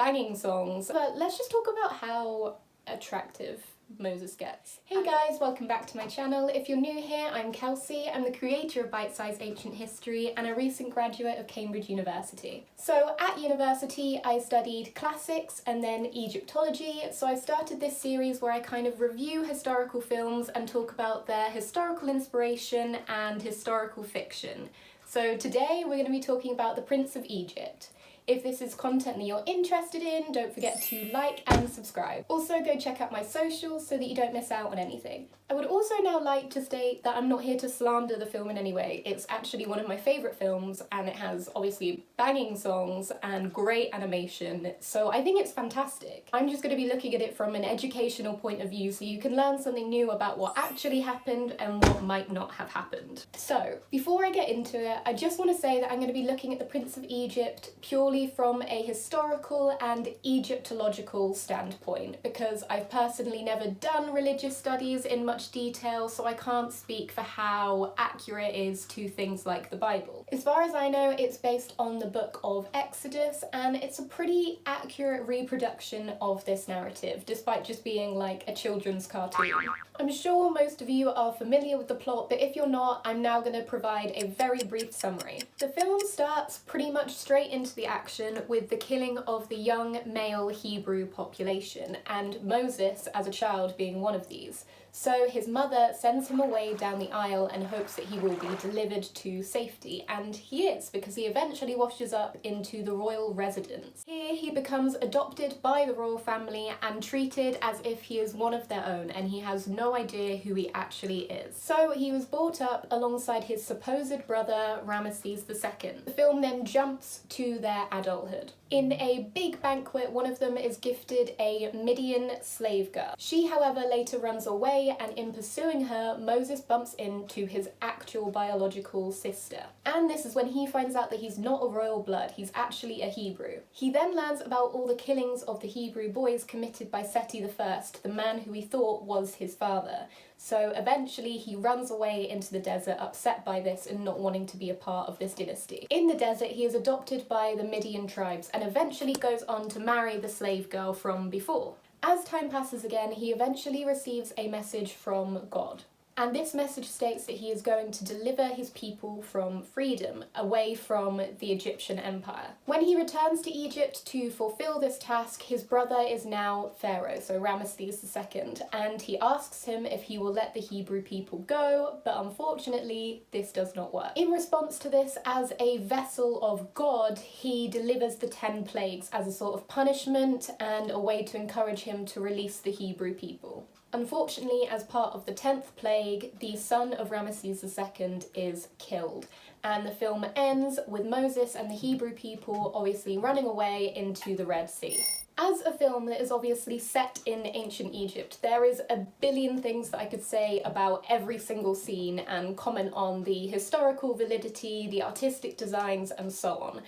banging songs. But let's just talk about how attractive Moses gets. Hey guys, welcome back to my channel. If you're new here, I'm Kelsey. I'm the creator of Bite Size Ancient History and a recent graduate of Cambridge University. So at university, I studied classics and then Egyptology. So I started this series where I kind of review historical films and talk about their historical inspiration and historical fiction. So today we're going to be talking about The Prince of Egypt. If this is content that you're interested in, don't forget to like and subscribe. Also, go check out my socials so that you don't miss out on anything. I would also now like to state that I'm not here to slander the film in any way. It's actually one of my favourite films and it has obviously banging songs and great animation, so I think it's fantastic. I'm just going to be looking at it from an educational point of view so you can learn something new about what actually happened and what might not have happened. So, before I get into it, I just want to say that I'm going to be looking at the Prince of Egypt purely from a historical and Egyptological standpoint, because I've personally never done religious studies in much detail, so I can't speak for how accurate it is to things like the Bible. As far as I know, it's based on the book of Exodus, and it's a pretty accurate reproduction of this narrative, despite just being like a children's cartoon. I'm sure most of you are familiar with the plot, but if you're not, I'm now going to provide a very brief summary. The film starts pretty much straight into the action with the killing of the young male Hebrew population, and Moses as a child being one of these. So his mother sends him away down the aisle and hopes that he will be delivered to safety, and he is, because he eventually washes up into the royal residence. Here he becomes adopted by the royal family and treated as if he is one of their own, and he has no idea who he actually is. So he was brought up alongside his supposed brother Ramesses II. The film then jumps to their adulthood. In a big banquet, one of them is gifted a Midian slave girl. She, however, later runs away, and in pursuing her, Moses bumps into his actual biological sister. And this is when he finds out that he's not a royal blood, he's actually a Hebrew. He then learns about all the killings of the Hebrew boys committed by Seti I, the man who he thought was his father. So eventually he runs away into the desert, upset by this and not wanting to be a part of this dynasty. In the desert, he is adopted by the Midian tribes and eventually goes on to marry the slave girl from before. As time passes again, he eventually receives a message from God. And this message states that he is going to deliver his people from freedom, away from the Egyptian Empire. When he returns to Egypt to fulfill this task, his brother is now Pharaoh, so Ramesses II, and he asks him if he will let the Hebrew people go, but unfortunately, this does not work. In response to this, as a vessel of God, he delivers the 10 plagues as a sort of punishment and a way to encourage him to release the Hebrew people. Unfortunately, as part of the 10th plague, the son of Ramesses II is killed, and the film ends with Moses and the Hebrew people obviously running away into the Red Sea. As a film that is obviously set in ancient Egypt, there is a billion things that I could say about every single scene and comment on the historical validity, the artistic designs, and so on.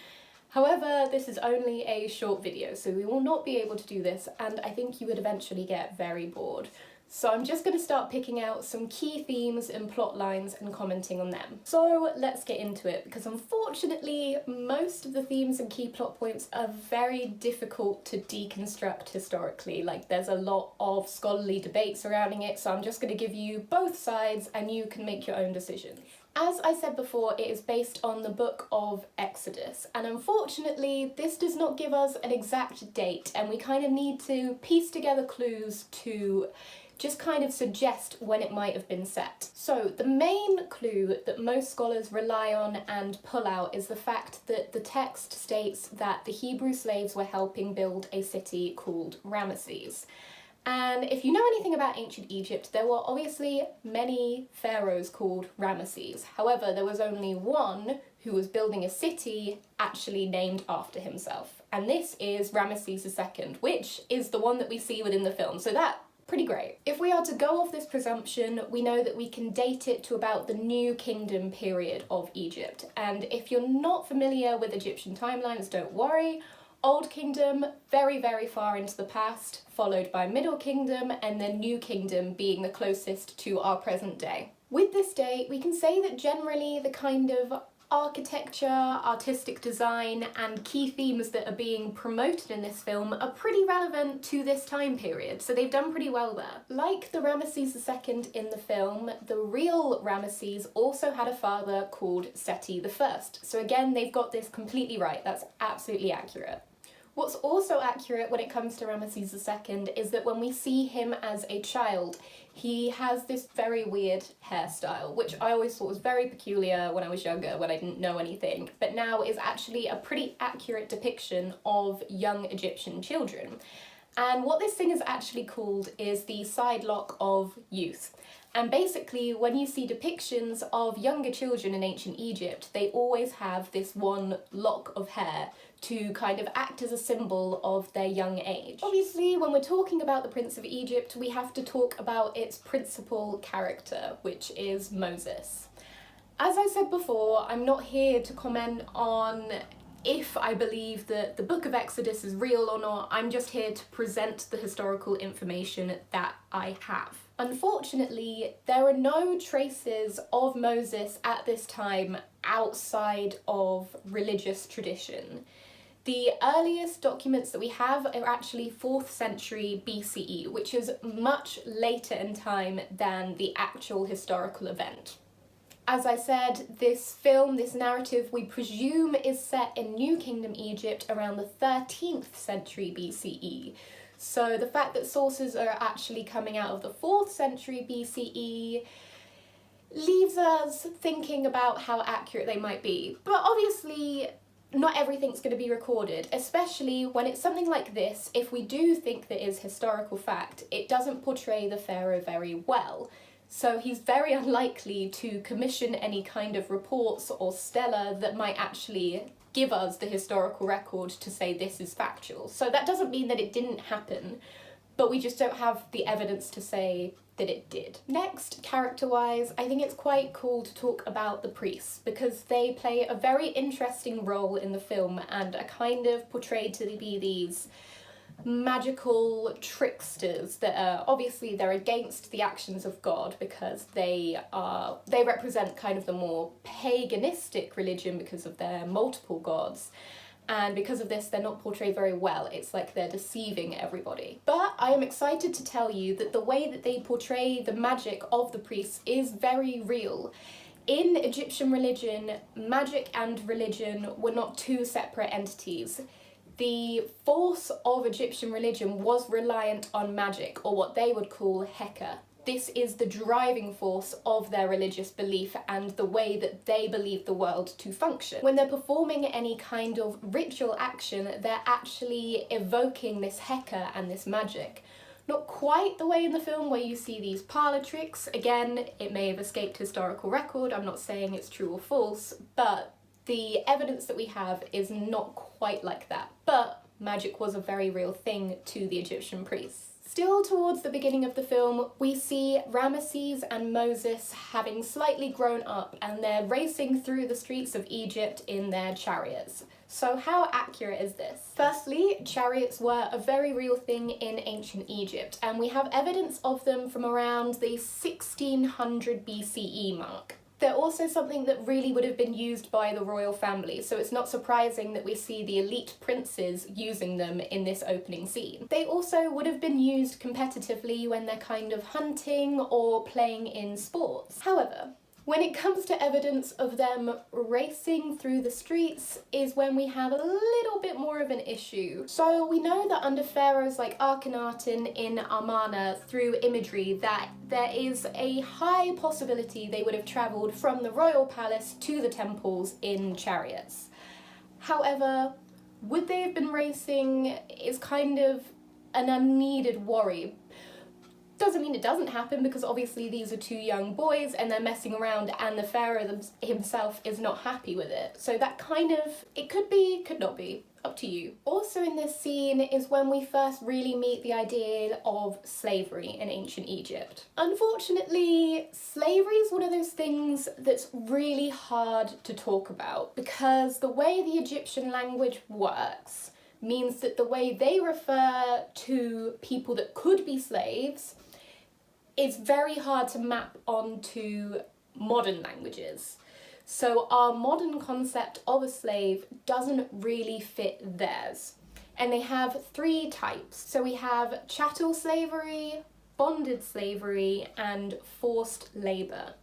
However, this is only a short video, so we will not be able to do this, and I think you would eventually get very bored. So I'm just going to start picking out some key themes and plot lines and commenting on them. So let's get into it, because unfortunately most of the themes and key plot points are very difficult to deconstruct historically. Like, there's a lot of scholarly debate surrounding it, so I'm just going to give you both sides and you can make your own decisions. As I said before, it is based on the book of Exodus, and unfortunately this does not give us an exact date, and we kind of need to piece together clues to just kind of suggest when it might have been set. So the main clue that most scholars rely on and pull out is the fact that the text states that the Hebrew slaves were helping build a city called Ramesses. And if you know anything about ancient Egypt, there were obviously many pharaohs called Ramesses. However, there was only one who was building a city actually named after himself. And this is Ramesses II, which is the one that we see within the film. So that's pretty great. If we are to go off this presumption, we know that we can date it to about the New Kingdom period of Egypt. And if you're not familiar with Egyptian timelines, don't worry. Old Kingdom, very, very far into the past, followed by Middle Kingdom, and then New Kingdom being the closest to our present day. With this date, we can say that generally the kind of architecture, artistic design, and key themes that are being promoted in this film are pretty relevant to this time period, so they've done pretty well there. Like the Ramesses II in the film, the real Ramesses also had a father called Seti I. So again, they've got this completely right, that's absolutely accurate. What's also accurate when it comes to Ramesses II is that when we see him as a child, he has this very weird hairstyle, which I always thought was very peculiar when I was younger, when I didn't know anything, but now is actually a pretty accurate depiction of young Egyptian children. And what this thing is actually called is the side lock of youth. And basically, when you see depictions of younger children in ancient Egypt, they always have this one lock of hair to kind of act as a symbol of their young age. Obviously, when we're talking about the Prince of Egypt, we have to talk about its principal character, which is Moses. As I said before, I'm not here to comment on if I believe that the Book of Exodus is real or not. I'm just here to present the historical information that I have. Unfortunately, there are no traces of Moses at this time outside of religious tradition. The earliest documents that we have are actually 4th century BCE, which is much later in time than the actual historical event. As I said, this film, this narrative, we presume is set in New Kingdom Egypt around the 13th century BCE. So the fact that sources are actually coming out of the 4th century BCE leaves us thinking about how accurate they might be. But obviously, not everything's going to be recorded, especially when it's something like this. If we do think that is historical fact, it doesn't portray the pharaoh very well. So he's very unlikely to commission any kind of reports or stela that might actually give us the historical record to say this is factual. So that doesn't mean that it didn't happen, but we just don't have the evidence to say that it did. Next, character-wise, I think it's quite cool to talk about the priests because they play a very interesting role in the film and are kind of portrayed to be these magical tricksters that are obviously they're against the actions of God because they represent kind of the more paganistic religion because of their multiple gods, and because of this they're not portrayed very well. It's like they're deceiving everybody. But I am excited to tell you that the way that they portray the magic of the priests is very real. In Egyptian religion, magic and religion were not two separate entities. The force of Egyptian religion was reliant on magic, or what they would call Heka. This is the driving force of their religious belief and the way that they believe the world to function. When they're performing any kind of ritual action, they're actually evoking this Heka and this magic. Not quite the way in the film where you see these parlor tricks. Again, it may have escaped historical record, I'm not saying it's true or false, but the evidence that we have is not quite like that. But magic was a very real thing to the Egyptian priests. Still towards the beginning of the film, we see Ramesses and Moses having slightly grown up and they're racing through the streets of Egypt in their chariots. So how accurate is this? Firstly, chariots were a very real thing in ancient Egypt, and we have evidence of them from around the 1600 BCE mark. They're also something that really would have been used by the royal family, so it's not surprising that we see the elite princes using them in this opening scene. They also would have been used competitively when they're kind of hunting or playing in sports. However, when it comes to evidence of them racing through the streets is when we have a little bit more of an issue. So we know that under pharaohs like Akhenaten in Amarna, through imagery, that there is a high possibility they would have travelled from the royal palace to the temples in chariots. However, would they have been racing is kind of an unneeded worry. Doesn't mean it doesn't happen, because obviously these are two young boys and they're messing around and the pharaoh himself is not happy with it. So that kind of, it could be, could not be, up to you. Also in this scene is when we first really meet the idea of slavery in ancient Egypt. Unfortunately, slavery is one of those things that's really hard to talk about because the way the Egyptian language works means that the way they refer to people that could be slaves is very hard to map onto modern languages. So our modern concept of a slave doesn't really fit theirs. And they have three types. So we have chattel slavery, bonded slavery, and forced labour.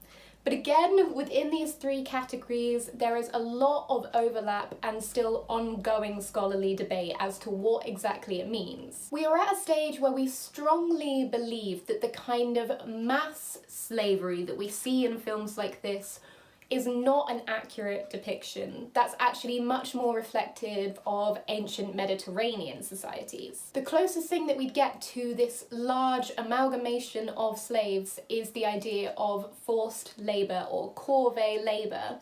But again, within these three categories, there is a lot of overlap and still ongoing scholarly debate as to what exactly it means. We are at a stage where we strongly believe that the kind of mass slavery that we see in films like this is not an accurate depiction. That's actually much more reflective of ancient Mediterranean societies. The closest thing that we get to this large amalgamation of slaves is the idea of forced labour or corvée labour.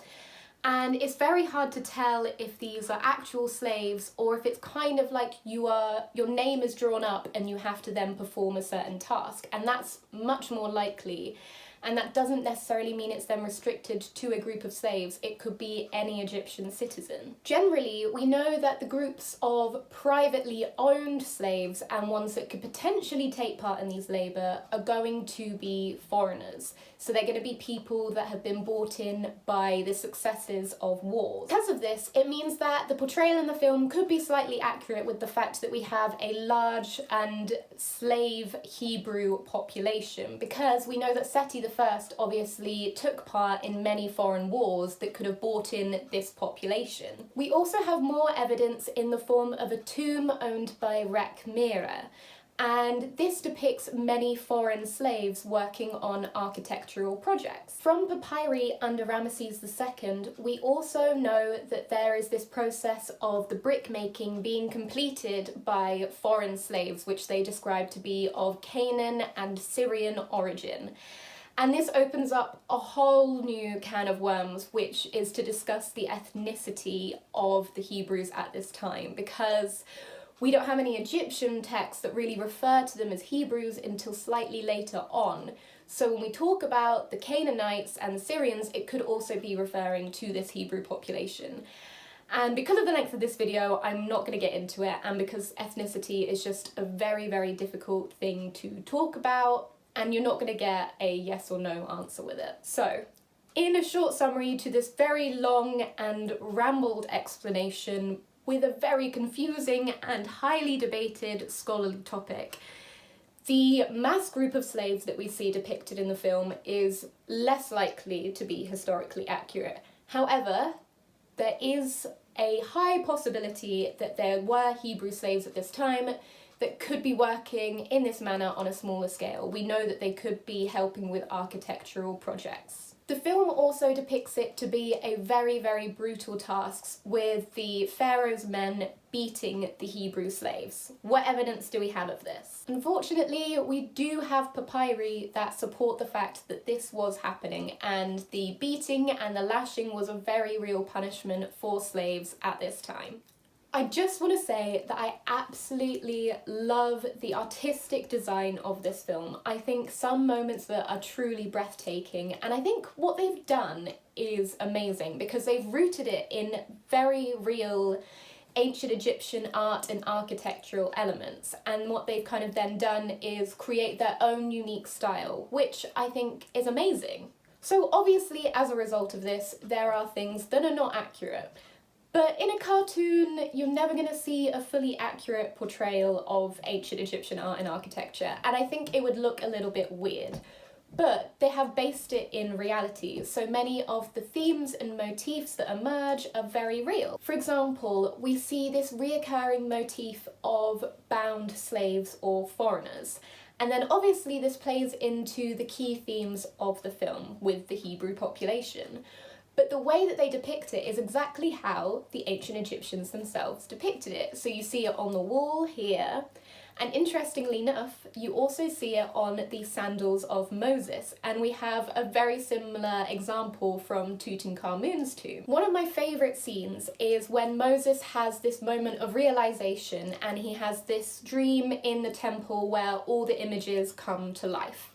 And it's very hard to tell if these are actual slaves or if it's kind of like your name is drawn up and you have to then perform a certain task. And that's much more likely. And that doesn't necessarily mean it's then restricted to a group of slaves. It could be any Egyptian citizen. Generally, we know that the groups of privately owned slaves and ones that could potentially take part in these labour are going to be foreigners. So they're going to be people that have been brought in by the successes of wars. Because of this, it means that the portrayal in the film could be slightly accurate with the fact that we have a large and slave Hebrew population, because we know that Seti I obviously took part in many foreign wars that could have brought in this population. We also have more evidence in the form of a tomb owned by Ramesses, and this depicts many foreign slaves working on architectural projects. From papyri under Ramesses II, we also know that there is this process of the brick making being completed by foreign slaves, which they describe to be of Canaan and Syrian origin. And this opens up a whole new can of worms, which is to discuss the ethnicity of the Hebrews at this time, because we don't have any Egyptian texts that really refer to them as Hebrews until slightly later on. So when we talk about the Canaanites and the Syrians, it could also be referring to this Hebrew population. And because of the length of this video, I'm not going to get into it, and because ethnicity is just a very, very difficult thing to talk about, and you're not going to get a yes or no answer with it. So, in a short summary to this very long and rambled explanation with a very confusing and highly debated scholarly topic, the mass group of slaves that we see depicted in the film is less likely to be historically accurate. However, there is a high possibility that there were Hebrew slaves at this time that could be working in this manner on a smaller scale. We know that they could be helping with architectural projects. The film also depicts it to be a very, very brutal task, with the Pharaoh's men beating the Hebrew slaves. What evidence do we have of this? Unfortunately, we do have papyri that support the fact that this was happening, and the beating and the lashing was a very real punishment for slaves at this time. I just want to say that I absolutely love the artistic design of this film. I think some moments that are truly breathtaking, and I think what they've done is amazing because they've rooted it in very real ancient Egyptian art and architectural elements, and what they've kind of then done is create their own unique style, which I think is amazing. So obviously, as a result of this, there are things that are not accurate. But in a cartoon, you're never going to see a fully accurate portrayal of ancient Egyptian art and architecture, and I think it would look a little bit weird. But they have based it in reality, so many of the themes and motifs that emerge are very real. For example, we see this reoccurring motif of bound slaves or foreigners. And then obviously this plays into the key themes of the film with the Hebrew population. But the way that they depict it is exactly how the ancient Egyptians themselves depicted it. So you see it on the wall here, and interestingly enough, you also see it on the sandals of Moses, and we have a very similar example from Tutankhamun's tomb. One of my favourite scenes is when Moses has this moment of realisation, and he has this dream in the temple where all the images come to life.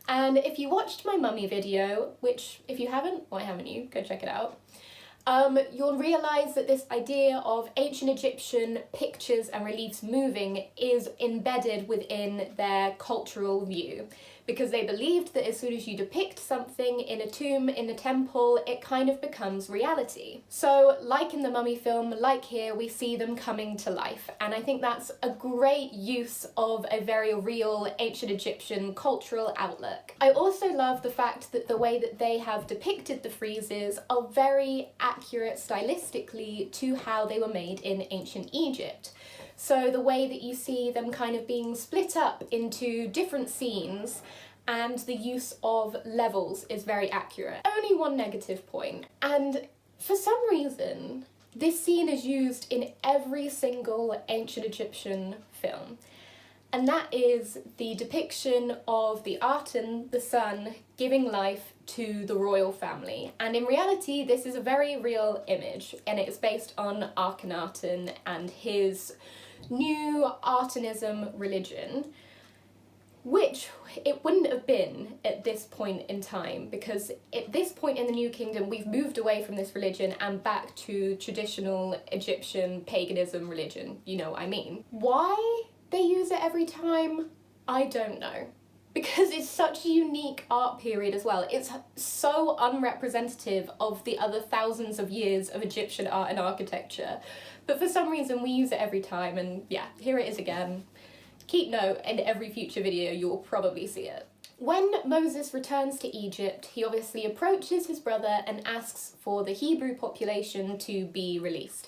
And if you watched my mummy video, which if you haven't, why haven't you? Go check it out. You'll realise that this idea of ancient Egyptian pictures and reliefs moving is embedded within their cultural view, because they believed that as soon as you depict something in a tomb, in a temple, it kind of becomes reality. So like in the Mummy film, like here, we see them coming to life, and I think that's a great use of a very real ancient Egyptian cultural outlook. I also love the fact that the way that they have depicted the friezes are very accurate stylistically to how they were made in ancient Egypt. So the way that you see them kind of being split up into different scenes and the use of levels is very accurate. Only one negative point, and for some reason this scene is used in every single ancient Egyptian film, and that is the depiction of the Aten, the sun, giving life to the royal family. And in reality, this is a very real image, and it is based on Akhenaten and his new Atenism religion, which it wouldn't have been at this point in time, because at this point in the New Kingdom we've moved away from this religion and back to traditional Egyptian paganism religion, you know what I mean. Why they use it every time, I don't know. Because it's such a unique art period as well. It's so unrepresentative of the other thousands of years of Egyptian art and architecture. But for some reason we use it every time, and yeah, here it is again. Keep note, in every future video you'll probably see it. When Moses returns to Egypt, he obviously approaches his brother and asks for the Hebrew population to be released.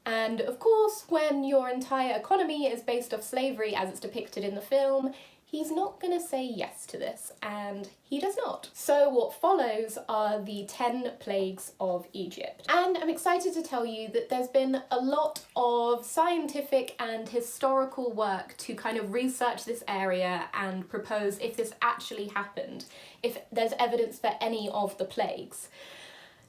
And of course, when your entire economy is based off slavery as it's depicted in the film, he's not gonna say yes to this, and he does not. So what follows are the 10 plagues of Egypt. And I'm excited to tell you that there's been a lot of scientific and historical work to kind of research this area and propose if this actually happened, if there's evidence for any of the plagues.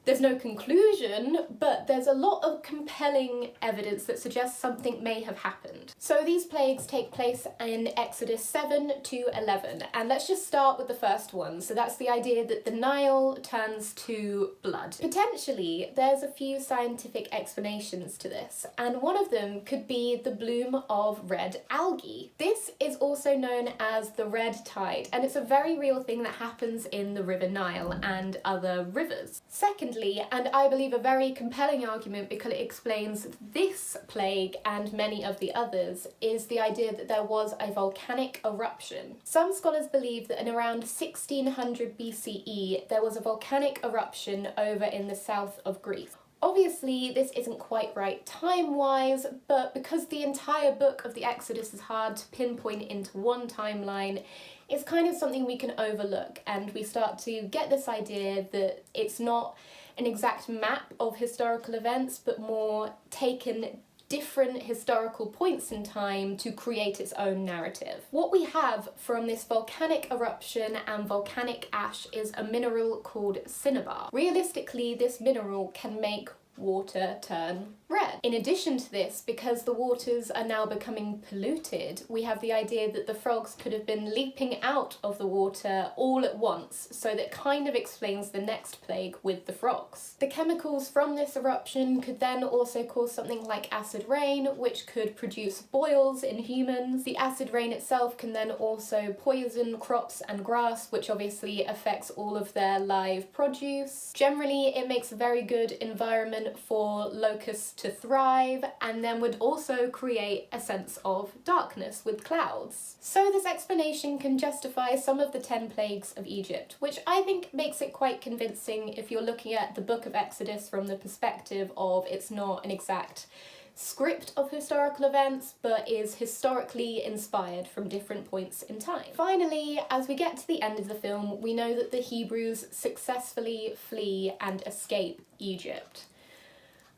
There's no conclusion, but there's a lot of compelling evidence that suggests something may have happened. So these plagues take place in Exodus 7 to 11, and let's just start with the first one. So that's the idea that the Nile turns to blood. Potentially, there's a few scientific explanations to this, and one of them could be the bloom of red algae. This is also known as the red tide, and it's a very real thing that happens in the River Nile and other rivers. Secondly, and I believe a very compelling argument because it explains this plague and many of the others, is the idea that there was a volcanic eruption. Some scholars believe that in around 1600 BCE there was a volcanic eruption over in the south of Greece. Obviously, this isn't quite right time-wise, but because the entire book of the Exodus is hard to pinpoint into one timeline, it's kind of something we can overlook, and we start to get this idea that it's not an exact map of historical events, but more taken different historical points in time to create its own narrative. What we have from this volcanic eruption and volcanic ash is a mineral called cinnabar. Realistically, this mineral can make water turn red. In addition to this, because the waters are now becoming polluted, we have the idea that the frogs could have been leaping out of the water all at once, so that kind of explains the next plague with the frogs. The chemicals from this eruption could then also cause something like acid rain, which could produce boils in humans. The acid rain itself can then also poison crops and grass, which obviously affects all of their live produce. Generally, it makes a very good environment for locusts to thrive, and then would also create a sense of darkness with clouds. So this explanation can justify some of the 10 plagues of Egypt, which I think makes it quite convincing if you're looking at the book of Exodus from the perspective of it's not an exact script of historical events, but is historically inspired from different points in time. Finally, as we get to the end of the film, we know that the Hebrews successfully flee and escape Egypt.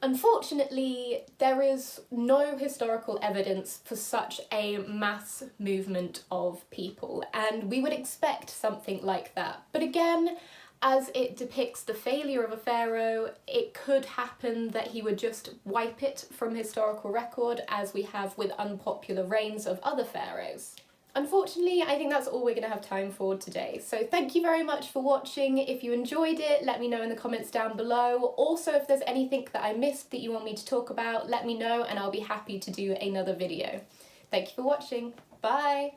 Unfortunately, there is no historical evidence for such a mass movement of people, and we would expect something like that. But again, as it depicts the failure of a pharaoh, it could happen that he would just wipe it from historical record, as we have with unpopular reigns of other pharaohs. Unfortunately, I think that's all we're going to have time for today. So thank you very much for watching. If you enjoyed it, let me know in the comments down below. Also, if there's anything that I missed that you want me to talk about, let me know and I'll be happy to do another video. Thank you for watching. Bye!